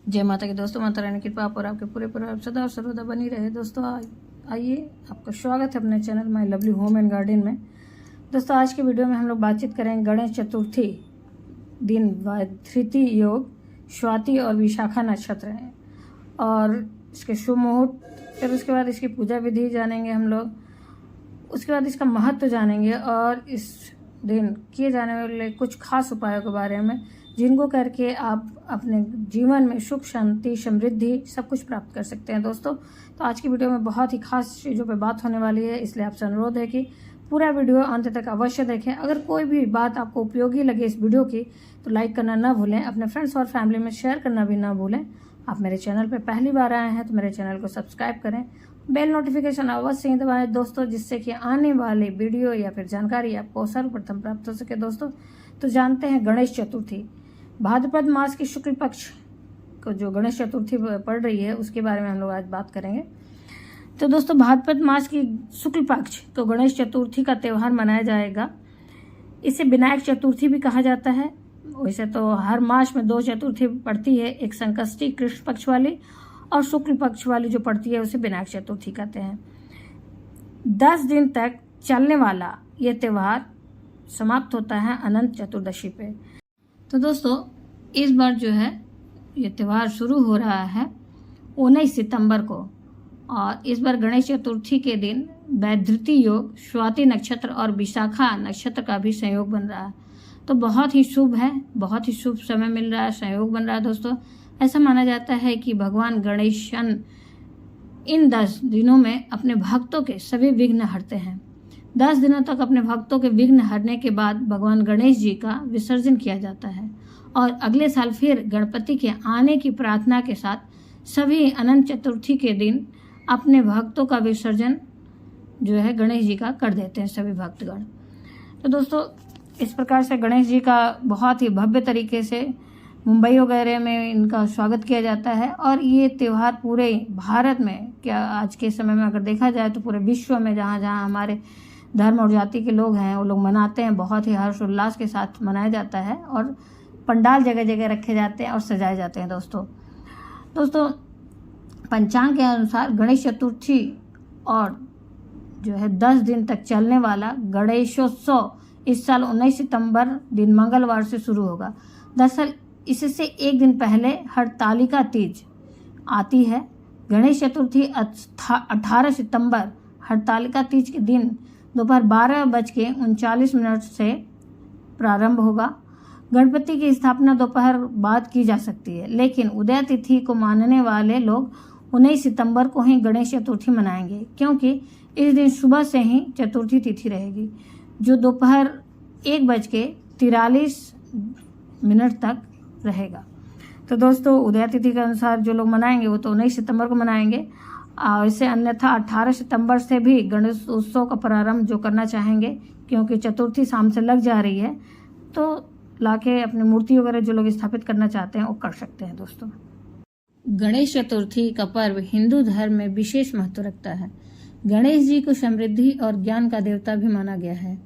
जय माता की दोस्तों, माता रानी की कृपा और आपके पूरे परिवार सदा और सर्वदा बनी रहे। दोस्तों आइए, आपका स्वागत है अपने channel my lovely home and garden में। दोस्तों आज के वीडियो में हम लोग बातचीत करेंगे गणेश चतुर्थी दिन तृतीय योग, स्वाति और विशाखा नक्षत्र हैं और इसके शुभ मुहूर्त, फिर उसके बाद इसकी पूजा विधि जानेंगे हम लोग, उसके बाद इसका महत्व जानेंगे और इस दिन किए जाने वाले कुछ खास उपायों के बारे में, जिनको करके आप अपने जीवन में सुख, शांति, समृद्धि सब कुछ प्राप्त कर सकते हैं। दोस्तों तो आज की वीडियो में बहुत ही खास चीज़ों पे बात होने वाली है, इसलिए आपसे अनुरोध है कि पूरा वीडियो अंत तक अवश्य देखें। अगर कोई भी बात आपको उपयोगी लगे इस वीडियो की तो लाइक करना ना भूलें, अपने फ्रेंड्स और फैमिली में शेयर करना भी ना भूलें। आप मेरे चैनल पर पहली बार आए हैं तो मेरे चैनल को सब्सक्राइब करें, बेल नोटिफिकेशन अवश्य ही दबाएं दोस्तों, जिससे कि आने वाले वीडियो या फिर जानकारी आपको सर्वप्रथम प्राप्त हो सके। दोस्तों तो जानते हैं गणेश चतुर्थी, भाद्रपद मास की शुक्ल पक्ष को जो गणेश चतुर्थी पड़ रही है उसके बारे में हम लोग आज बात करेंगे। तो दोस्तों भाद्रपद मास की शुक्ल पक्ष तो गणेश चतुर्थी का त्यौहार मनाया जाएगा। इसे विनायक चतुर्थी भी कहा जाता है। वैसे तो हर मास में 2 चतुर्थी पड़ती है, एक संकष्टी कृष्ण पक्ष वाली और शुक्ल पक्ष वाली जो पड़ती है उसे विनायक चतुर्थी कहते हैं। 10 दिन तक चलने वाला ये त्यौहार समाप्त होता है अनंत चतुर्दशी पे। तो दोस्तों इस बार जो है ये त्यौहार शुरू हो रहा है 19 सितंबर को और इस बार गणेश चतुर्थी के दिन वैधृति योग, स्वाति नक्षत्र और विशाखा नक्षत्र का भी संयोग बन रहा है। तो बहुत ही शुभ है, बहुत ही शुभ समय मिल रहा है, संयोग बन रहा है। दोस्तों ऐसा माना जाता है कि भगवान गणेशन इन 10 दिनों में अपने भक्तों के सभी विघ्न हरते हैं। 10 दिनों तक अपने भक्तों के विघ्न हरने के बाद भगवान गणेश जी का विसर्जन किया जाता है और अगले साल फिर गणपति के आने की प्रार्थना के साथ सभी अनंत चतुर्थी के दिन अपने भक्तों का विसर्जन जो है गणेश जी का कर देते हैं सभी भक्तगण। तो दोस्तों इस प्रकार से गणेश जी का बहुत ही भव्य तरीके से मुंबई वगैरह में इनका स्वागत किया जाता है और ये त्यौहार पूरे भारत में, क्या आज के समय में अगर देखा जाए तो पूरे विश्व में जहाँ जहाँ हमारे धर्म और जाति के लोग हैं वो लोग मनाते हैं, बहुत ही हर्ष उल्लास के साथ मनाया जाता है और पंडाल जगह जगह रखे जाते हैं और सजाए जाते हैं। दोस्तों पंचांग के अनुसार गणेश चतुर्थी और जो है 10 दिन तक चलने वाला गणेशोत्सव इस साल 19 सितंबर दिन मंगलवार से शुरू होगा। दरअसल इससे एक दिन पहले हरतालिका तीज आती है। गणेश चतुर्थी 18 सितंबर हरतालिका तीज के दिन दोपहर 12:39 से प्रारंभ होगा। गणपति की स्थापना दोपहर बाद की जा सकती है, लेकिन उदय तिथि को मानने वाले लोग 19 सितंबर को ही गणेश चतुर्थी मनाएंगे, क्योंकि इस दिन सुबह से ही चतुर्थी तिथि रहेगी जो दोपहर 1:43 तक रहेगा। तो दोस्तों उदय तिथि के अनुसार जो लोग मनाएंगे वो तो 19 सितंबर को मनाएंगे और इसे अन्यथा 18 सितंबर से भी गणेश उत्सव का प्रारंभ जो करना चाहेंगे, क्योंकि चतुर्थी शाम से लग जा रही है, तो लाके अपनी मूर्ति वगैरह जो लोग स्थापित करना चाहते हैं वो कर सकते हैं। दोस्तों गणेश चतुर्थी का पर्व हिंदू धर्म में विशेष महत्व रखता है। गणेश जी को समृद्धि और ज्ञान का देवता भी माना गया है।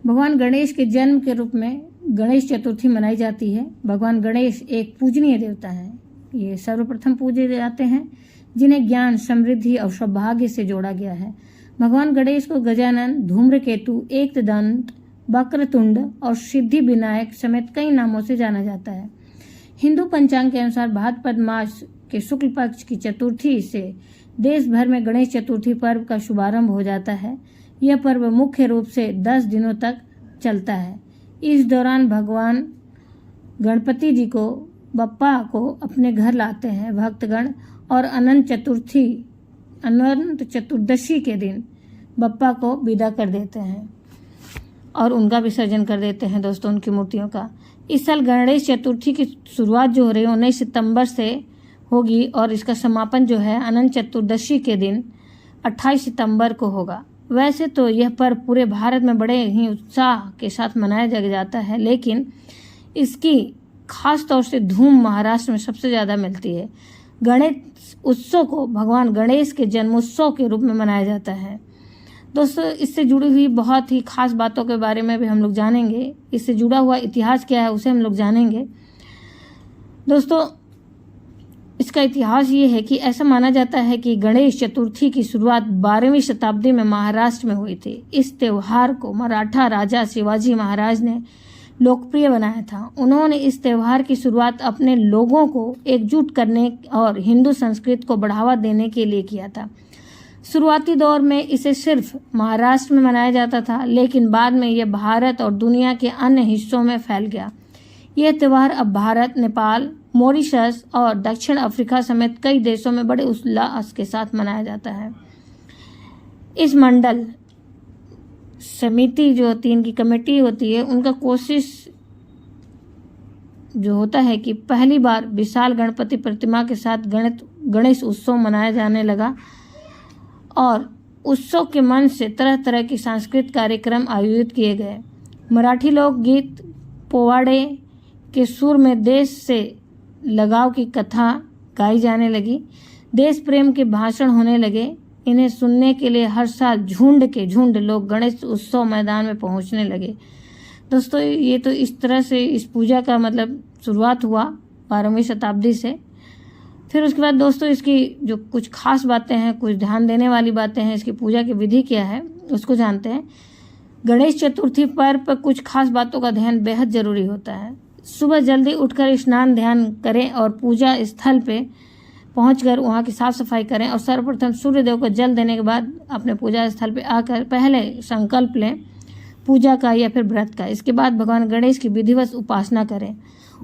भगवान गणेश के जन्म के रूप में गणेश चतुर्थी मनाई जाती है। भगवान गणेश एक पूजनीय देवता है। ये सर्वप्रथम पूजे जाते हैं जिन्हें ज्ञान, समृद्धि और सौभाग्य से जोड़ा गया है। भगवान गणेश को गजानन, धूम्रकेतु, एकदंत, वक्रतुंड और सिद्धि विनायक समेत कई नामों से जाना जाता है। हिंदू पंचांग के अनुसार भाद्रपद मास के शुक्ल पक्ष की चतुर्थी से देश भर में गणेश चतुर्थी पर्व का शुभारंभ हो जाता है। यह पर्व मुख्य रूप से 10 दिनों तक चलता है। इस दौरान भगवान गणपति जी को, बप्पा को अपने घर लाते हैं भक्तगण और अनंत चतुर्दशी के दिन बप्पा को विदा कर देते हैं और उनका विसर्जन कर देते हैं। दोस्तों उनकी मूर्तियों का इस साल गणेश चतुर्थी की शुरुआत जो हो रही है 19 सितंबर से होगी और इसका समापन जो है अनंत चतुर्दशी के दिन 28 सितंबर को होगा। वैसे तो यह पर्व पूरे भारत में बड़े ही उत्साह के साथ मनाया जाता है, लेकिन इसकी खास तौर से धूम महाराष्ट्र में सबसे ज़्यादा मिलती है। गणेश उत्सव को भगवान गणेश के जन्मोत्सव के रूप में मनाया जाता है। दोस्तों इससे जुड़ी हुई बहुत ही खास बातों के बारे में भी हम लोग जानेंगे। इससे जुड़ा हुआ इतिहास क्या है उसे हम लोग जानेंगे। दोस्तों इसका इतिहास ये है कि ऐसा माना जाता है कि गणेश चतुर्थी की शुरुआत 12वीं शताब्दी में महाराष्ट्र में हुई थी। इस त्योहार को मराठा राजा शिवाजी महाराज ने लोकप्रिय बनाया था। उन्होंने इस त्योहार की शुरुआत अपने लोगों को एकजुट करने और हिंदू संस्कृति को बढ़ावा देने के लिए किया था। शुरुआती दौर में इसे सिर्फ महाराष्ट्र में मनाया जाता था, लेकिन बाद में यह भारत और दुनिया के अन्य हिस्सों में फैल गया। यह त्यौहार अब भारत, नेपाल, मॉरिशस और दक्षिण अफ्रीका समेत कई देशों में बड़े उल्लास के साथ मनाया जाता है। इस मंडल समिति जो होती है, इनकी कमेटी होती है, उनका कोशिश जो होता है कि पहली बार विशाल गणपति प्रतिमा के साथ गणेश उत्सव मनाया जाने लगा और उत्सव के मंच से तरह तरह की सांस्कृतिक कार्यक्रम आयोजित किए गए। मराठी लोकगीत पोवाड़े के सुर में देश से लगाव की कथा गाई जाने लगी। देश प्रेम के भाषण होने लगे। इन्हें सुनने के लिए हर साल झुंड के झुंड लोग गणेश उत्सव मैदान में पहुंचने लगे। दोस्तों, ये तो इस तरह से इस पूजा का मतलब शुरुआत हुआ 12वीं शताब्दी से। फिर उसके बाद दोस्तों इसकी जो कुछ खास बातें हैं, कुछ ध्यान देने वाली बातें हैं, इसकी पूजा की विधि क्या है उसको जानते हैं। गणेश चतुर्थी पर्व पर कुछ खास बातों का ध्यान बेहद जरूरी होता है। सुबह जल्दी उठकर स्नान ध्यान करें और पूजा स्थल पे पहुंचकर वहां की साफ सफाई करें और सर्वप्रथम सूर्यदेव को जल देने के बाद अपने पूजा स्थल पे आकर पहले संकल्प लें पूजा का या फिर व्रत का। इसके बाद भगवान गणेश की विधिवत उपासना करें।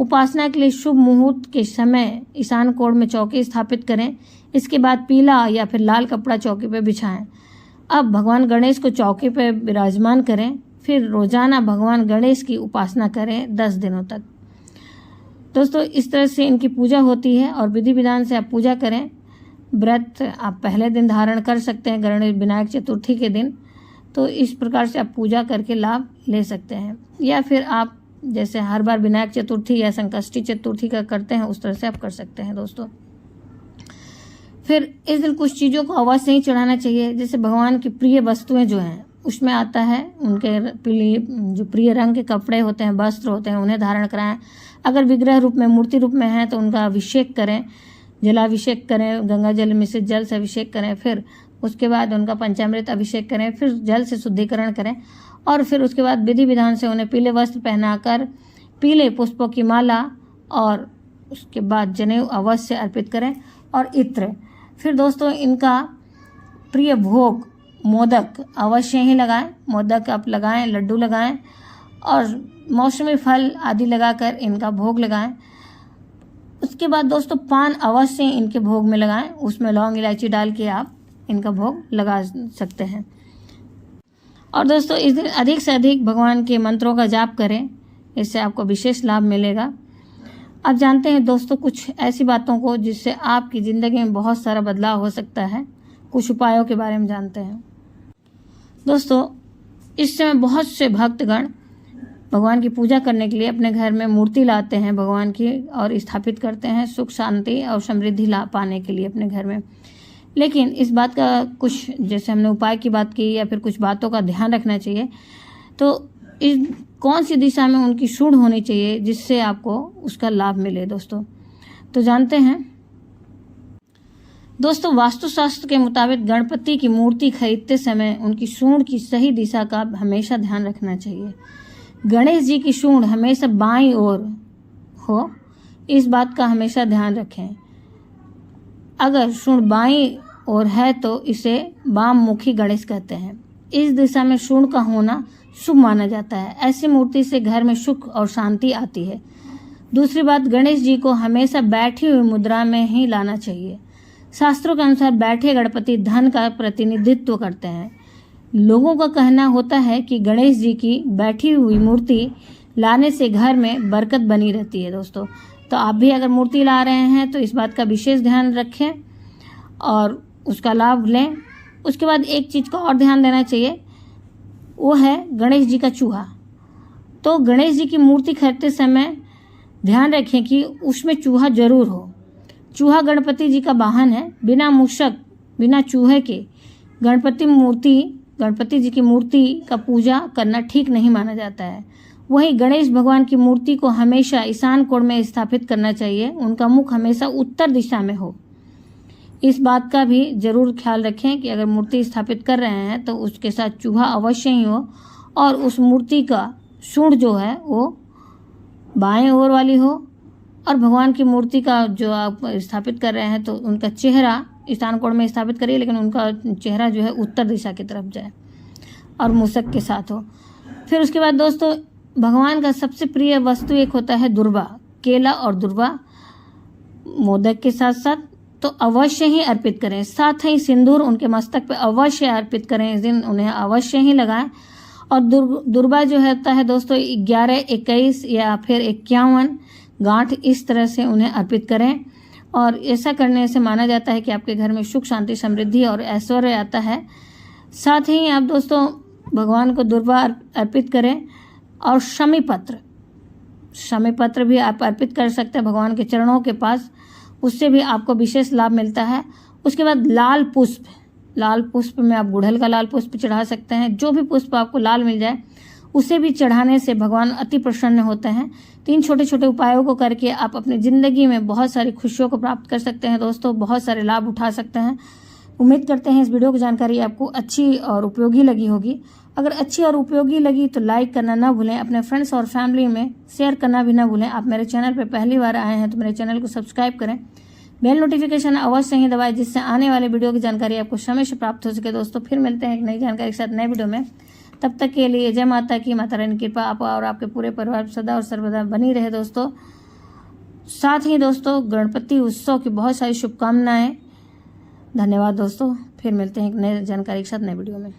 उपासना के लिए शुभ मुहूर्त के समय ईशान कोण में चौकी स्थापित करें। इसके बाद पीला या फिर लाल कपड़ा चौकी पर बिछाएं। अब भगवान गणेश को चौकी पर विराजमान करें। फिर रोजाना भगवान गणेश की उपासना करें 10 दिनों तक। दोस्तों, इस तरह से इनकी पूजा होती है और विधि विधान से आप पूजा करें। व्रत आप पहले दिन धारण कर सकते हैं गणेश विनायक चतुर्थी के दिन, तो इस प्रकार से आप पूजा करके लाभ ले सकते हैं। या फिर आप जैसे हर बार विनायक चतुर्थी या संकष्टी चतुर्थी का करते हैं उस तरह से आप कर सकते हैं। दोस्तों, फिर इस दिन कुछ चीज़ों को अवश्य नहीं चढ़ाना चाहिए। जैसे भगवान की प्रिय वस्तुएं जो हैं उसमें आता है उनके जो प्रिय रंग के कपड़े होते हैं, वस्त्र होते हैं, उन्हें धारण कराएं। अगर विग्रह रूप में, मूर्ति रूप में है तो उनका अभिषेक करें, जलाभिषेक करें, गंगा जल मिश्रित जल से अभिषेक करें। फिर उसके बाद उनका पंचामृत अभिषेक करें, फिर जल से शुद्धिकरण करें और फिर उसके बाद विधि विधान से उन्हें पीले वस्त्र पहनाकर पीले पुष्पों की माला और उसके बाद जनेऊ अवश्य अर्पित करें और इत्र। फिर दोस्तों, इनका प्रिय भोग मोदक अवश्य ही लगाएं। मोदक आप लगाएं, लड्डू लगाएं और मौसमी फल आदि लगाकर इनका भोग लगाएं। उसके बाद दोस्तों पान अवश्य इनके भोग में लगाएं। उसमें लौंग इलायची डाल के आप इनका भोग लगा सकते हैं। और दोस्तों, इस दिन अधिक से अधिक भगवान के मंत्रों का जाप करें, इससे आपको विशेष लाभ मिलेगा। अब जानते हैं दोस्तों कुछ ऐसी बातों को जिससे आपकी ज़िंदगी में बहुत सारा बदलाव हो सकता है। कुछ उपायों के बारे में जानते हैं। दोस्तों, इस समय बहुत से भक्तगण भगवान की पूजा करने के लिए अपने घर में मूर्ति लाते हैं भगवान की और स्थापित करते हैं सुख शांति और समृद्धि ला पाने के लिए अपने घर में। लेकिन इस बात का कुछ, जैसे हमने उपाय की बात की या फिर कुछ बातों का ध्यान रखना चाहिए। तो इस कौन सी दिशा में उनकी सूढ़ होनी चाहिए जिससे आपको उसका लाभ मिले दोस्तों, तो जानते हैं। दोस्तों, वास्तुशास्त्र के मुताबिक गणपति की मूर्ति खरीदते समय उनकी सूंड की सही दिशा का हमेशा ध्यान रखना चाहिए। गणेश जी की सूंड हमेशा बाईं ओर हो, इस बात का हमेशा ध्यान रखें। अगर सूंड बाईं ओर है तो इसे वाममुखी गणेश कहते हैं। इस दिशा में सूंड का होना शुभ माना जाता है। ऐसी मूर्ति से घर में सुख और शांति आती है। दूसरी बात, गणेश जी को हमेशा बैठी हुई मुद्रा में ही लाना चाहिए। शास्त्रों के अनुसार बैठे गणपति धन का प्रतिनिधित्व करते हैं। लोगों का कहना होता है कि गणेश जी की बैठी हुई मूर्ति लाने से घर में बरकत बनी रहती है। दोस्तों, तो आप भी अगर मूर्ति ला रहे हैं तो इस बात का विशेष ध्यान रखें और उसका लाभ लें। उसके बाद एक चीज़ का और ध्यान देना चाहिए, वो है गणेश जी का चूहा। तो गणेश जी की मूर्ति खरीदते समय ध्यान रखें कि उसमें चूहा जरूर हो। चूहा गणपति जी का वाहन है। बिना मूषक, बिना चूहे के गणपति जी की मूर्ति का पूजा करना ठीक नहीं माना जाता है। वहीं गणेश भगवान की मूर्ति को हमेशा ईशान कोण में स्थापित करना चाहिए। उनका मुख हमेशा उत्तर दिशा में हो। इस बात का भी जरूर ख्याल रखें कि अगर मूर्ति स्थापित कर रहे हैं तो उसके साथ चूहा अवश्य ही हो और उस मूर्ति का सूंड जो है वो बाएं ओर वाली हो और भगवान की मूर्ति का जो आप स्थापित कर रहे हैं तो उनका चेहरा ईशान कोण में स्थापित करिए, लेकिन उनका चेहरा जो है उत्तर दिशा की तरफ जाए और मूसक के साथ हो। फिर उसके बाद दोस्तों भगवान का सबसे प्रिय वस्तु एक होता है दुर्वा, केला और दुर्वा मोदक के साथ साथ तो अवश्य ही अर्पित करें। साथ ही सिंदूर उनके मस्तक पे अवश्य अर्पित करें, इस दिन उन्हें अवश्य ही लगाएं। और दुर्वा जो होता है दोस्तों 11, 21 या फिर 51 गांठ इस तरह से उन्हें अर्पित करें और ऐसा करने से माना जाता है कि आपके घर में सुख शांति समृद्धि और ऐश्वर्य आता है। साथ ही आप दोस्तों भगवान को दुर्वा अर्पित करें और शमी पत्र भी आप अर्पित कर सकते हैं भगवान के चरणों के पास, उससे भी आपको विशेष लाभ मिलता है। उसके बाद लाल पुष्प में आप गुड़हल का लाल पुष्प चढ़ा सकते हैं। जो भी पुष्प आपको लाल मिल जाए उसे भी चढ़ाने से भगवान अति प्रसन्न होते हैं। 3 छोटे छोटे उपायों को करके आप अपनी ज़िंदगी में बहुत सारी खुशियों को प्राप्त कर सकते हैं दोस्तों, बहुत सारे लाभ उठा सकते हैं। उम्मीद करते हैं इस वीडियो की जानकारी आपको अच्छी और उपयोगी लगी होगी। अगर अच्छी और उपयोगी लगी तो लाइक करना ना भूलें, अपने फ्रेंड्स और फैमिली में शेयर करना भी ना भूलें। आप मेरे चैनल पर पहली बार आए हैं तो मेरे चैनल को सब्सक्राइब करें, बेल नोटिफिकेशन अवश्य ही दबाएं जिससे आने वाले वीडियो की जानकारी आपको समय से प्राप्त हो सके। दोस्तों फिर मिलते हैं एक नई जानकारी के साथ नए वीडियो में। तब तक के लिए जय माता की, माता रानी की कृपा आप और आपके पूरे परिवार सदा और सर्वदा बनी रहे दोस्तों। साथ ही दोस्तों गणपति उत्सव की बहुत सारी शुभकामनाएं। धन्यवाद दोस्तों, फिर मिलते हैं एक नई जानकारी के साथ नए वीडियो में।